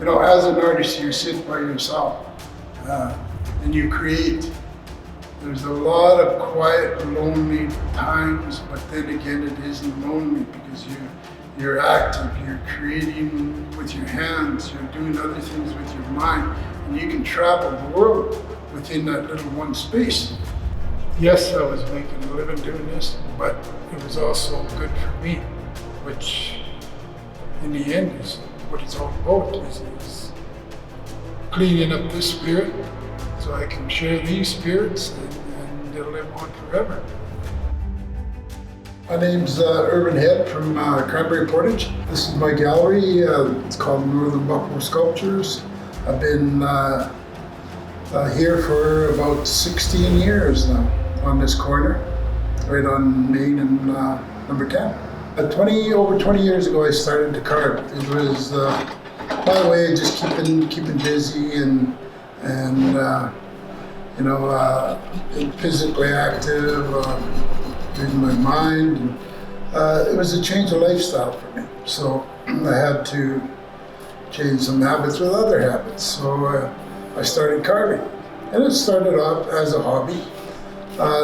You know, as an artist, you sit by yourself and you create. There's a lot of quiet, lonely times, but then again, it isn't lonely because you're active, you're creating with your hands, you're doing other things with your mind, and you can travel the world within that little one space. Yes, I was making a living doing this, but it was also good for me, which in the end is what it's all about, is cleaning up this spirit so I can share these spirits and they'll live on forever. My name's Irving Head from Cranberry Portage. This is my gallery. It's called Northern Buffalo Sculptures. I've been here for about 16 years now on this corner, right on Main and number 10. Over 20 years ago, I started to carve. It was my way of just keeping busy and physically active, in my mind. And, it was a change of lifestyle for me. So I had to change some habits with other habits. So I started carving, and it started off as a hobby.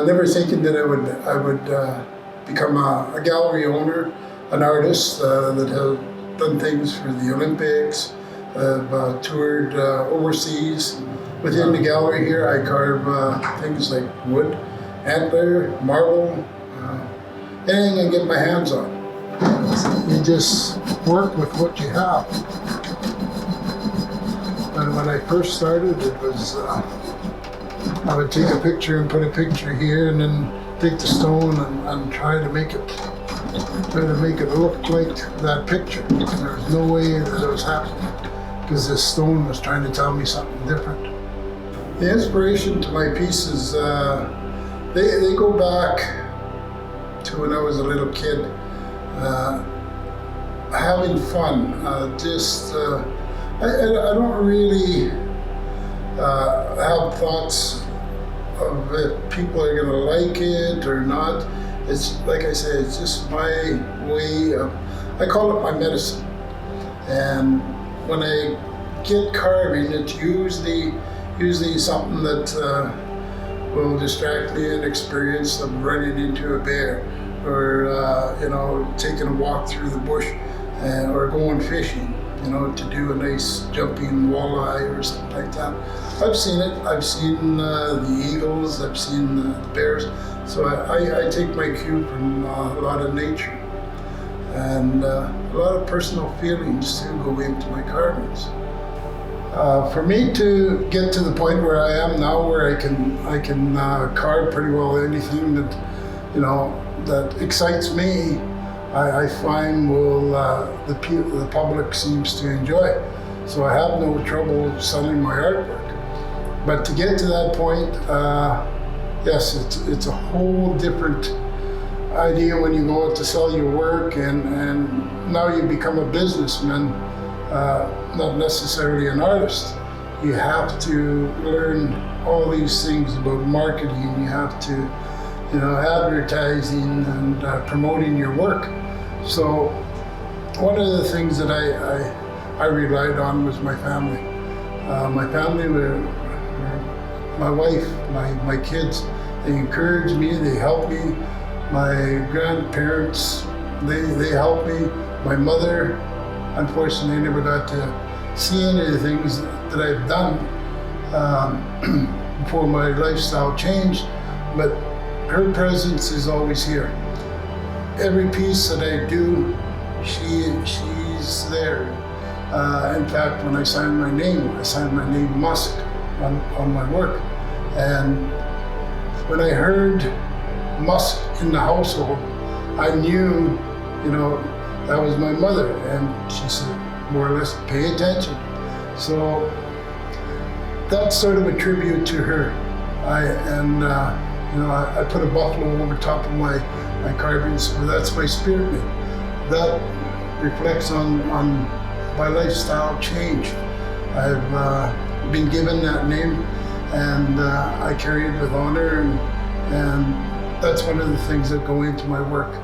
Never thinking that I would become a gallery owner, an artist that have done things for the Olympics. I've toured overseas. Within the gallery here, I carve things like wood, antler, marble, anything I can get my hands on. You just work with what you have. And when I first started, it was I would take a picture and put a picture here, and then take the stone and try to make it look like that picture. There was no way that it was happening because this stone was trying to tell me something different. The inspiration to my pieces, they go back to when I was a little kid, having fun. I don't really have thoughts of if people are gonna like it or not. It's like I say, it's just my way of, I call it my medicine. And when I get carving, it's usually something that will distract me in experience of running into a bear, or taking a walk through the bush, or going fishing, to do a nice jumping walleye or something like that. I've seen it. I've seen the eagles. I've seen the bears. So I take my cue from a lot of nature, and a lot of personal feelings too go into my carvings. For me to get to the point where I am now, where I can carve pretty well anything that excites me, I find the public seems to enjoy. So I have no trouble selling my artwork. But to get to that point, yes, it's a whole different idea when you go out to sell your work, and now you become a businessman. Not necessarily an artist. You have to learn all these things about marketing. You have to, advertising and promoting your work. So one of the things that I relied on was my family. My family were my wife, my kids. They encouraged me. They helped me. My grandparents, they helped me. My mother, unfortunately, I never got to see any of the things that I've done before my lifestyle changed, but her presence is always here. Every piece that I do, she's there. In fact, when I signed my name Musk on my work. And when I heard Musk in the household, I knew, that was my mother, and she said, more or less, pay attention. So that's sort of a tribute to her. I put a buffalo over top of my carvings, so that's my spirit name. That reflects on my lifestyle change. I've been given that name, and I carry it with honor, and that's one of the things that go into my work.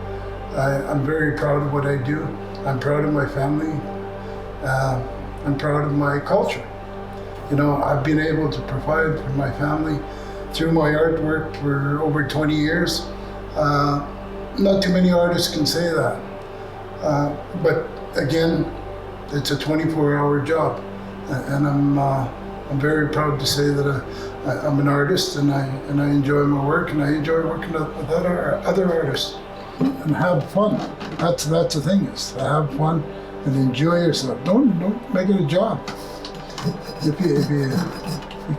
I'm very proud of what I do. I'm proud of my family. I'm proud of my culture. You know, I've been able to provide for my family through my artwork for over 20 years. Not too many artists can say that. But again, it's a 24-hour job. And I'm very proud to say that I'm an artist, and I enjoy my work, and I enjoy working with other artists and have fun. That's the thing, is to have fun and enjoy yourself. Don't make it a job. If you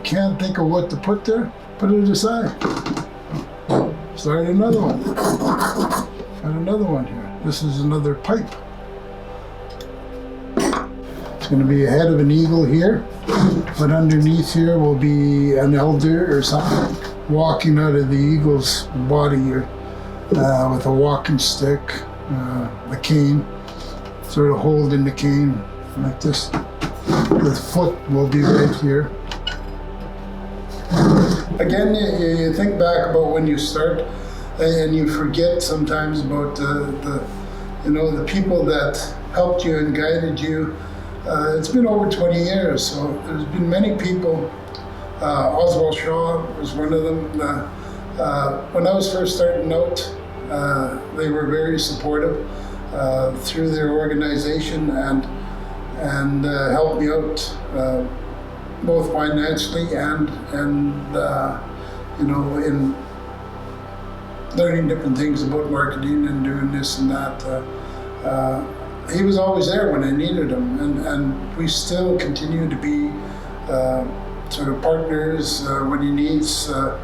can't think of what to put there, put it aside. Start another one. And another one here. This is another pipe. It's going to be a head of an eagle here, but underneath here will be an elder or something walking out of the eagle's body here with a walking stick, a cane, sort of holding the cane like this. The foot will be right here. Again, you think back about when you start, and you forget sometimes about the people that helped you and guided you. It's been over 20 years, so there's been many people. Oswald Shaw was one of them. When I was first starting out, they were very supportive through their organization and helped me out both financially and in learning different things about marketing and doing this and that. He was always there when I needed him, and we still continue to be sort of partners when he needs an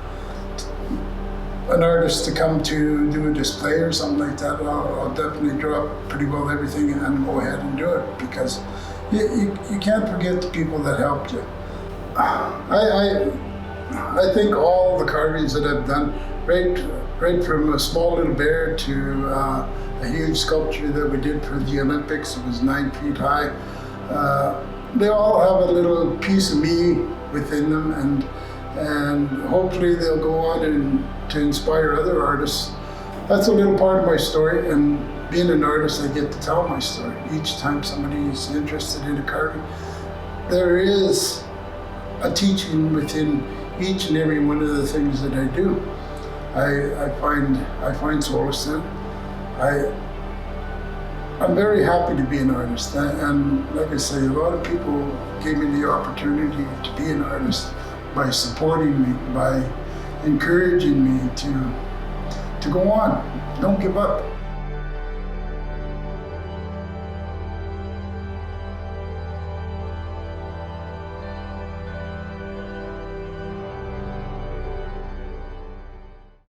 artist to come to do a display or something like that. I'll definitely drop pretty well everything and go ahead and do it, because you can't forget the people that helped you. I think all the carvings that I've done, right from a small little bear to a huge sculpture that we did for the Olympics, it was 9 feet high. They all have a little piece of me within them, and hopefully they'll go on and to inspire other artists. That's a little part of my story, and being an artist, I get to tell my story. Each time somebody is interested in a carving, there is a teaching within each and every one of the things that I do. I find solace in it. I'm very happy to be an artist, and like I say, a lot of people gave me the opportunity to be an artist by supporting me, by encouraging me to go on. Don't give up.